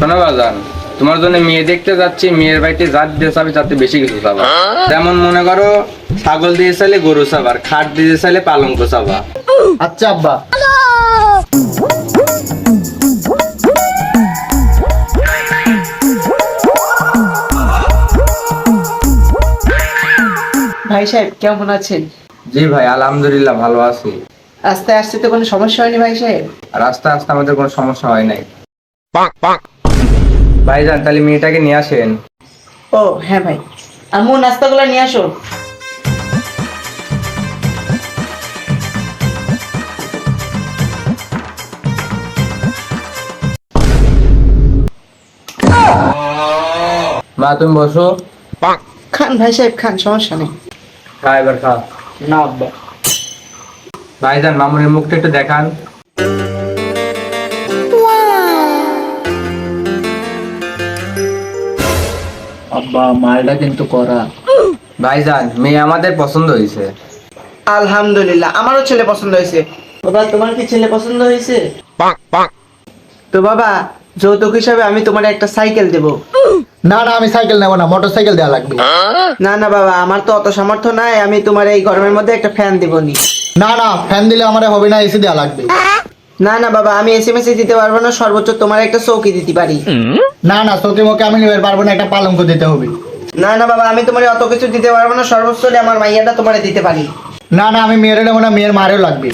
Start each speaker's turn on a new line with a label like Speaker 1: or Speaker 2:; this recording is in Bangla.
Speaker 1: শোনো বাজান, তোমার জন্য মেয়ে দেখতে যাচ্ছি, মেয়ের বাড়িতে জাত দিয়ে চাবি যাতে বেশি কিছু চাবা। যেমন মনে করো ছাগল দিয়ে চাইলে গরু চাবার, খাট দিয়ে চাইলে পালঙ্ক চাবা।
Speaker 2: আচ্ছা আব্বা।
Speaker 3: ভাই সাহেব কেমন আছেন?
Speaker 1: জি ভাই, আলহামদুলিল্লাহ ভালো আছি।
Speaker 3: রাস্তায় আসতে তো কোনো সমস্যা হয়নি ভাই সাহেব?
Speaker 1: আর আস্তে আস্তে আমাদের কোনো সমস্যা হয় নাই। ভাইজান তাহলে মেয়েটাকে নিয়ে আসেন।
Speaker 3: ও হ্যাঁ ভাই, আম্মু নাস্তাগুলো নিয়ে আসো।
Speaker 1: মা তুমি বসো।
Speaker 3: খান ভাই সাহেব খান, সমস্যা নেই।
Speaker 1: খা এবার খা।
Speaker 3: না আব্বা।
Speaker 1: ভাইজান মামুনের মুখটা একটু দেখান।
Speaker 2: আব্বা মালটা কিন্তু করা।
Speaker 1: ভাইজান মেয়ে আমাদের পছন্দ হয়েছে।
Speaker 3: আলহামদুলিল্লাহ, আমারও ছেলে পছন্দ হয়েছে। বাবা তোমার কি ছেলে পছন্দ হয়েছে? তো বাবা যৌতুক হিসাবে আমি তোমার একটা সাইকেল দেব।
Speaker 2: না না, আমি সাইকেল নেবো না, মোটর সাইকেল দেওয়া লাগবে।
Speaker 3: না না বাবা, আমার তো অত সামর্থ্য নাই, আমি তোমার এই গরমের মধ্যে একটা ফ্যান দেবনি।
Speaker 2: না না, ফ্যান দিলে আমার হবে না, এসি দেওয়া লাগবে।
Speaker 3: না না বাবা, আমি এসএমএস দিতে পারবো না, সর্বোচ্চ তোমার একটা চৌকি দিতে পারি।
Speaker 2: না না, চোখে মুখে আমি নিতে পারবো না, একটা পালঙ্ক দিতে হবে।
Speaker 3: না না বাবা, আমি তোমার অত কিছু দিতে পারবো না, সর্বোচ্চ আমার মাইয়াটা তোমার দিতে পারি।
Speaker 2: না না, আমি মেয়েরও নেবো না, মেয়ের মারেও লাগবে।